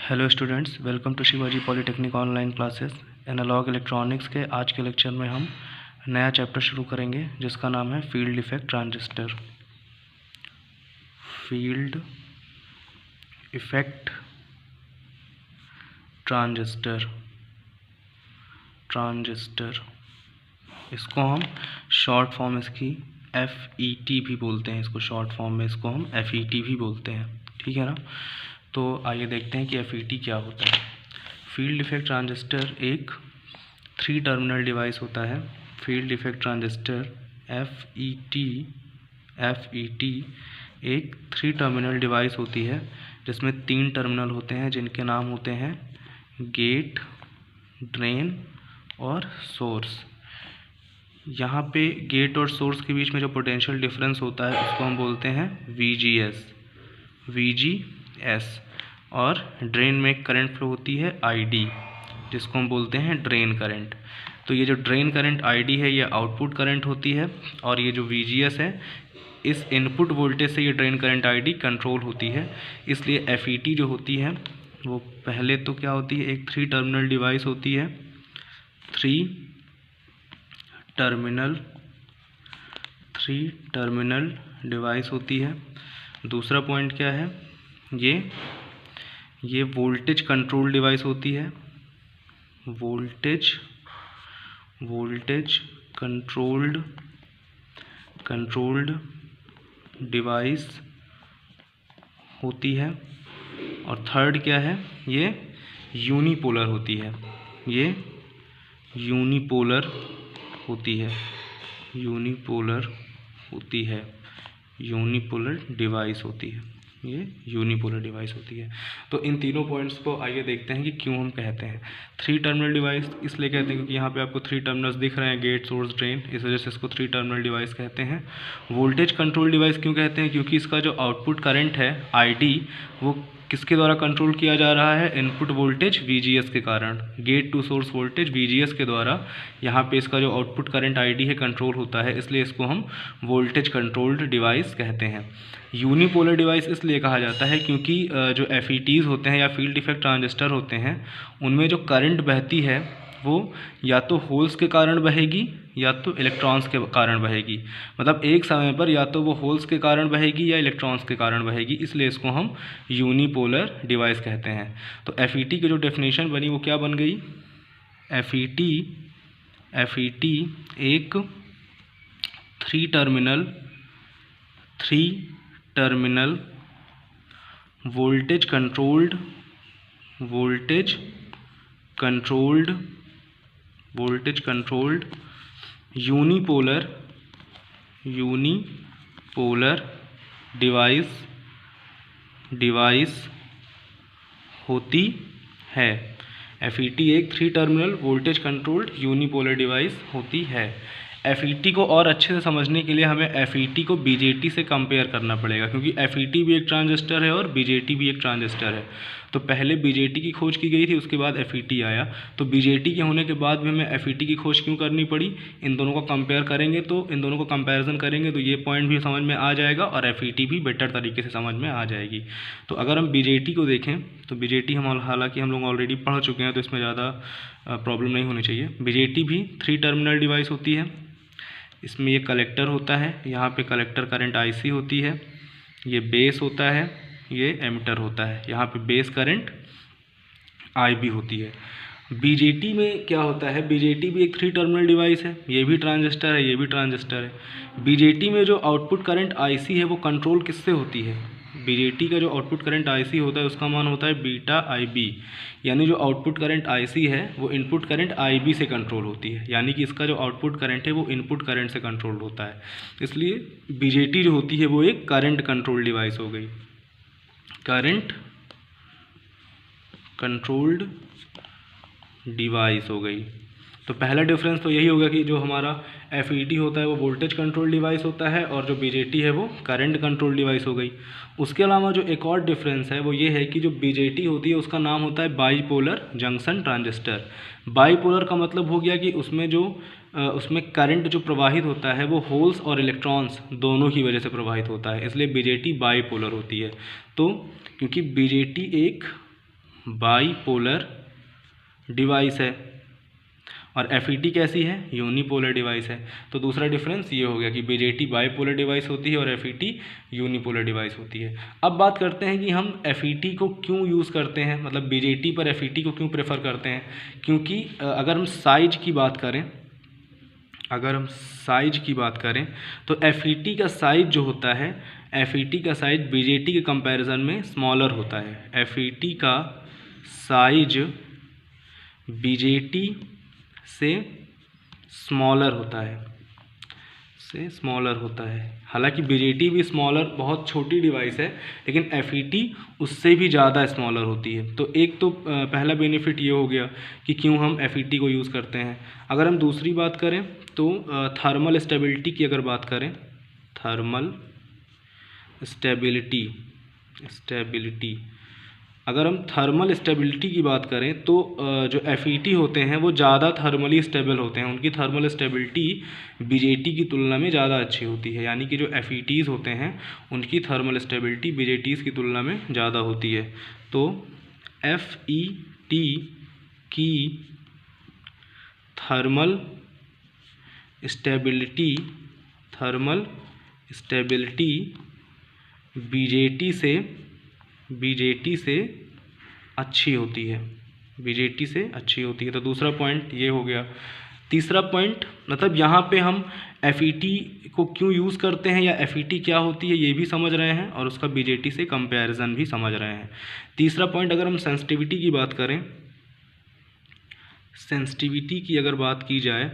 Hello students, welcome to Shivaji polytechnic online classes. Analogue electronics के आज के लेक्चर में हम नया चैप्टर शुरू करेंगे जिसका नाम है field effect transistor. Field effect transistor इसको हम शॉर्ट फॉर्म इसकी FET भी बोलते हैं। इसको शॉर्ट फॉर्म में इसको हम FET भी बोलते हैं, ठीक है ना। तो आइए देखते हैं कि FET क्या होता है। फील्ड इफेक्ट ट्रांजिस्टर एक 3 टर्मिनल डिवाइस होता है। फील्ड इफेक्ट ट्रांजिस्टर FET एक 3 टर्मिनल डिवाइस होती है जिसमें 3 टर्मिनल होते हैं जिनके नाम होते हैं गेट, ड्रेन और सोर्स। यहाँ पे गेट और सोर्स के बीच में जो पोटेंशियल डिफरेंस होता है उसको हम बोलते हैं VGS, और ड्रेन में करंट फ्लो होती है ID, जिसको हम बोलते हैं ड्रेन करंट। तो ये जो ड्रेन करंट ID है ये आउटपुट करंट होती है, और ये जो VGS है इस इनपुट वोल्टेज से ये ड्रेन करंट ID कंट्रोल होती है। इसलिए FET जो होती है वो पहले तो क्या होती है, एक 3 टर्मिनल डिवाइस होती है। 3 टर्मिनल डिवाइस होती है। दूसरा पॉइंट क्या है, ये वोल्टेज कंट्रोल डिवाइस होती है। वोल्टेज कंट्रोल्ड डिवाइस होती है। और थर्ड क्या है, ये यूनिपोलर होती है। ये यूनिपोलर डिवाइस होती है। ये यूनिपोलर डिवाइस होती है। तो इन तीनों पॉइंट्स को आइए देखते हैं कि क्यों हम कहते हैं 3 टर्मिनल डिवाइस। इसलिए कहते हैं क्योंकि यहाँ पे आपको 3 टर्मिनल्स दिख रहे हैं, गेट, सोर्स, ड्रेन, इस वजह से इसको 3 टर्मिनल डिवाइस कहते हैं। वोल्टेज कंट्रोल डिवाइस क्यों कहते हैं, क्योंकि इसका जो आउटपुट करंट है ID वो किसके द्वारा कंट्रोल किया जा रहा है, इनपुट वोल्टेज VGS के कारण, gate to source voltage VGS के द्वारा यहाँ पे इसका जो आउटपुट करंट ID है कंट्रोल होता है। इसलिए इसको हम वोल्टेज कंट्रोल्ड डिवाइस कहते हैं। यूनिपोलर डिवाइस इसलिए कहा जाता है क्योंकि जो FETs होते हैं या फील्ड इफेक्ट ट्रांजिस्टर होते हैं उनमें जो करंट बहती है वो या तो होल्स के कारण बहेगी या तो इलेक्ट्रॉन्स के कारण बहेगी। मतलब एक समय पर या तो वो होल्स के कारण बहेगी या इलेक्ट्रॉन्स के कारण बहेगी, इसलिए इसको हम यूनिपोलर डिवाइस कहते हैं। तो FET की जो डेफिनेशन बनी वो क्या बन गई, FET एक 3 terminal voltage controlled unipolar device होती है। FET एक 3 terminal voltage controlled unipolar device होती है। FET को और अच्छे से समझने के लिए हमें FET को BJT से कंपेयर करना पड़ेगा, क्योंकि FET भी एक ट्रांजिस्टर है और BJT भी एक ट्रांजिस्टर है। तो पहले BJT की खोज की गई थी, उसके बाद FET आया। तो BJT के होने के बाद भी हमें FET की खोज क्यों करनी पड़ी, इन दोनों को कंपेयर करेंगे तो इन दोनों को कंपैरिजन करेंगे तो ये पॉइंट भी समझ में आ जाएगा और FET भी बेटर तरीके से समझ में आ जाएगी। तो अगर हम BJT को देखें तो BJT हम हालांकि हम लोग ऑलरेडी पढ़ चुके हैं तो इसमें ज़्यादा प्रॉब्लम नहीं होनी चाहिए। BJT भी 3 टर्मिनल डिवाइस होती है। इसमें ये कलेक्टर होता है, यहाँ पे कलेक्टर करंट IC होती है, ये बेस होता है, ये एमिटर होता है, यहाँ पे बेस करंट IB होती है। BJT में क्या होता है, BJT भी एक 3 टर्मिनल डिवाइस है, ये भी ट्रांजिस्टर है, ये भी ट्रांजिस्टर है। BJT में जो आउटपुट करंट IC है वो कंट्रोल किससे होती है, BJT का जो आउटपुट करंट IC होता है उसका मान होता है बीटा IB, यानी जो आउटपुट करंट IC है वो इनपुट करंट IB से कंट्रोल होती है, यानी कि इसका जो आउटपुट करंट है वो इनपुट करंट से कंट्रोल होता है। इसलिए BJT जो होती है वो एक करंट कंट्रोल डिवाइस हो गई, करंट कंट्रोल्ड डिवाइस हो गई। तो पहला डिफरेंस तो यही होगा कि जो हमारा FET होता है वो वोल्टेज कंट्रोल डिवाइस होता है और जो BJT है वो करंट कंट्रोल डिवाइस हो गई। उसके अलावा जो एक और डिफरेंस है वो ये है कि जो BJT होती है उसका नाम होता है बाईपोलर जंक्शन ट्रांजिस्टर। बाईपोलर का मतलब हो गया कि उसमें करंट जो प्रवाहित होता है वो होल्स और इलेक्ट्रॉन्स दोनों की वजह से प्रवाहित होता है, इसलिए BJT बाईपोलर होती है। तो क्योंकि BJT एक बाईपोलर डिवाइस है और FET कैसी है, यूनिपोलर डिवाइस है। तो दूसरा डिफरेंस ये हो गया कि BJT बाईपोलर डिवाइस होती है और FET यूनिपोलर डिवाइस होती है। अब बात करते हैं कि हम FET को क्यों यूज़ करते हैं, मतलब BJT पर FET को क्यों प्रेफर करते हैं। क्योंकि अगर हम साइज की बात करें तो FET का साइज जो होता है, FET का साइज BJT के कंपैरिजन में स्मॉलर होता है। FET का साइज BJT से स्मॉलर होता है, हालांकि BJT भी स्मॉलर बहुत छोटी डिवाइस है, लेकिन FET उससे भी ज़्यादा स्मॉलर होती है। तो एक तो पहला बेनिफिट ये हो गया कि क्यों हम FET को यूज़ करते हैं। अगर हम दूसरी बात करें तो थर्मल स्टेबिलिटी की अगर बात करें, थर्मल स्टेबिलिटी अगर हम थर्मल स्टेबिलिटी की बात करें तो जो FET होते हैं वो ज़्यादा थर्मली स्टेबल होते हैं, उनकी थर्मल स्टेबिलिटी BJT की तुलना में ज़्यादा अच्छी होती है। यानी कि जो FETs होते हैं उनकी थर्मल स्टेबिलिटी BJTs की तुलना में ज़्यादा होती है। तो FET की थर्मल स्टेबिलिटी BJT से अच्छी होती है, तो दूसरा पॉइंट ये हो गया। तीसरा पॉइंट, मतलब यहाँ पे हम FET को क्यों यूज़ करते हैं या FET क्या होती है ये भी समझ रहे हैं और उसका BJT से कंपैरिजन भी समझ रहे हैं। तीसरा पॉइंट, अगर हम सेंसिटिविटी की बात करें, सेंसिटिविटी की अगर बात की जाए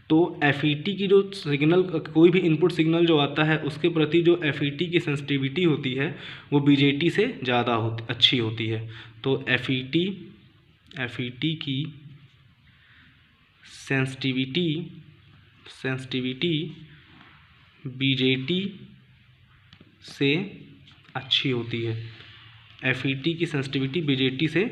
तो FET की जो सिग्नल, कोई भी इनपुट सिग्नल जो आता है उसके प्रति जो FET की सेंसिटिविटी होती है वो BJT से ज़्यादा अच्छी होती है। तो FET की सेंसिटिविटी BJT से अच्छी होती है, FET की सेंसिटिविटी BJT से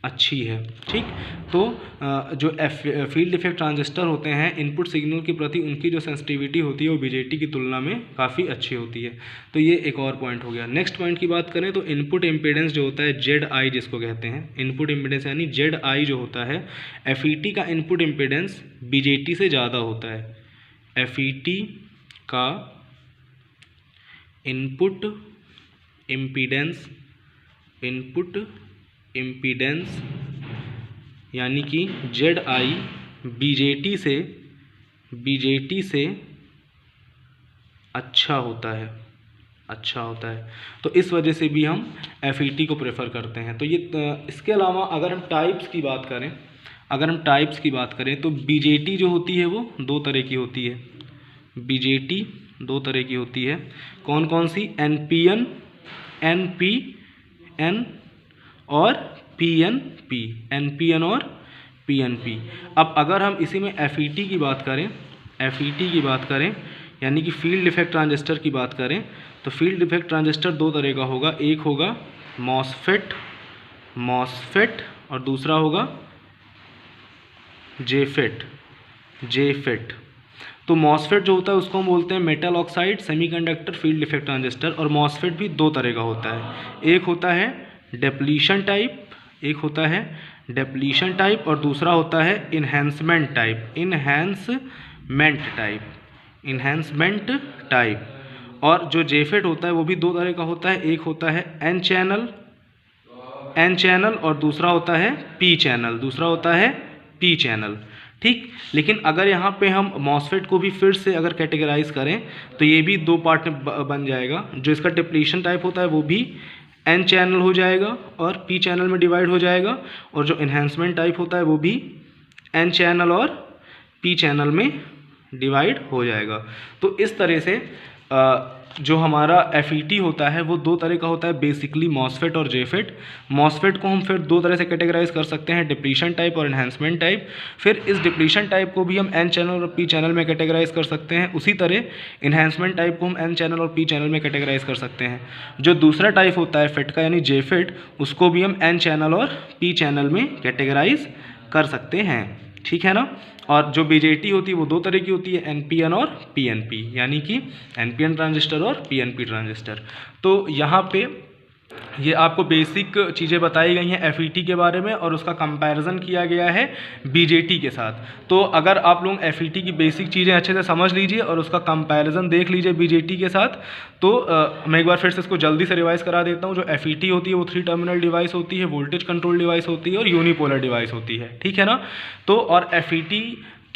अच्छी है। ठीक, तो जो फील्ड इफेक्ट ट्रांजिस्टर होते हैं इनपुट सिग्नल के प्रति उनकी जो सेंसिटिविटी होती है वो BJT की तुलना में काफ़ी अच्छी होती है। तो ये एक और पॉइंट हो गया। नेक्स्ट पॉइंट की बात करें तो इनपुट इम्पीडेंस जो होता है ZI जिसको कहते हैं, इनपुट इम्पीडेंस यानी ZI जो होता है, FET का इनपुट इम्पीडेंस BJT से ज़्यादा होता है। FET का इनपुट इम्पीडेंस यानी कि ZI BJT से अच्छा होता है। तो इस वजह से भी हम FET को प्रेफर करते हैं। तो ये इसके अलावा अगर हम टाइप्स की बात करें तो BJT जो होती है वो दो तरह की होती है। BJT दो तरह की होती है, कौन कौन सी? NPN और PNP, NPN और PNP। अब अगर हम इसी में FET की बात करें यानी कि फील्ड इफेक्ट ट्रांजिस्टर की बात करें तो फील्ड इफेक्ट ट्रांजिस्टर दो तरह का होगा, एक होगा MOSFET और दूसरा होगा JFET। तो MOSFET जो होता है उसको हम बोलते हैं metal oxide semiconductor field effect transistor. और MOSFET भी दो तरह का होता है, एक होता है डेप्लीशन टाइप और दूसरा होता है इन्हेंसमेंट टाइप। और जो JFET होता है वो भी दो तरह का होता है, एक होता है N चैनल और दूसरा होता है P चैनल। ठीक, लेकिन अगर यहाँ पे हम MOSFET को भी फिर से अगर कैटेगराइज करें तो ये भी दो पार्ट में बन जाएगा। जो इसका डिप्लीशन टाइप होता है वो भी N चैनल हो जाएगा और P चैनल में डिवाइड हो जाएगा, और जो इन्हेंसमेंट टाइप होता है वो भी N चैनल और P चैनल में डिवाइड हो जाएगा। तो इस तरह से जो हमारा FET होता है वो दो तरह का होता है, बेसिकली MOSFET और JFET। MOSFET को हम फिर दो तरह से कैटेगराइज कर सकते हैं, डिप्लीशन टाइप और एनहांसमेंट टाइप। फिर इस डिप्लीशन टाइप को भी हम N चैनल और P चैनल में कैटेगराइज कर सकते हैं, उसी तरह एनहांसमेंट टाइप को हम N चैनल और P चैनल में कैटेगराइज कर सकते हैं। जो दूसरा टाइप होता है FET का यानी JFET, उसको भी हम N चैनल और P चैनल में कैटेगराइज कर सकते हैं। ठीक है ना। और जो BJT होती है वो दो तरह की होती है, NPN और PNP, यानी कि NPN ट्रांजिस्टर और PNP ट्रांजिस्टर। तो यहाँ पे ये आपको बेसिक चीज़ें बताई गई हैं एफईटी के बारे में और उसका कंपैरिजन किया गया है बीजेटी के साथ। तो अगर आप लोग एफईटी की बेसिक चीज़ें अच्छे से समझ लीजिए और उसका कंपैरिजन देख लीजिए बीजेटी के साथ, तो मैं एक बार फिर से इसको जल्दी से रिवाइज करा देता हूँ। जो एफईटी होती है वो 3 टर्मिनल डिवाइस होती है, वोल्टेज कंट्रोल डिवाइस होती है और यूनिपोलर डिवाइस होती है, ठीक है ना। तो और एफईटी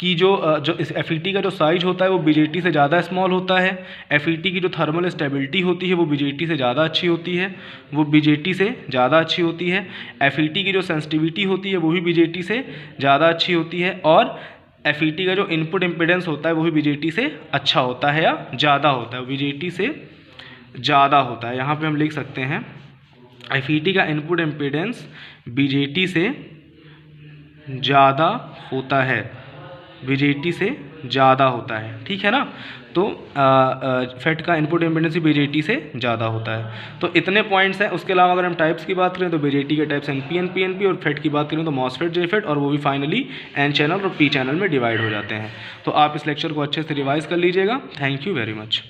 की जो इस एफईटी का जो साइज होता है वो बीजेटी से ज़्यादा स्मॉल होता है। एफईटी की जो थर्मल स्टेबिलिटी होती है वो बीजेटी से ज़्यादा अच्छी होती है, वो बीजेटी से ज़्यादा अच्छी होती है। एफईटी की जो सेंसिटिविटी होती है वो भी बीजेटी से ज़्यादा अच्छी होती है, और एफईटी का जो इनपुट इम्पीडेंस होता है वो भी बीजेटी से अच्छा होता है या ज़्यादा होता है, बीजेटी से ज़्यादा होता है। यहाँ पे हम लिख सकते हैं एफईटी का इनपुट इम्पीडेंस बीजेटी से ज़्यादा होता है, बीजेटी से ज़्यादा होता है, ठीक है ना। तो फेट का इनपुट इम्पीडेंस बीजेटी से ज़्यादा होता है। तो इतने पॉइंट्स हैं। उसके अलावा अगर हम टाइप्स की बात करें तो बीजेटी के टाइप्स एनपीएन, पीएनपी, और फेट की बात करें तो मॉसफेट, जेफेट, और वो भी फाइनली एन चैनल और पी चैनल में डिवाइड हो जाते हैं। तो आप इस लेक्चर को अच्छे से रिवाइज कर लीजिएगा। Thank you very much.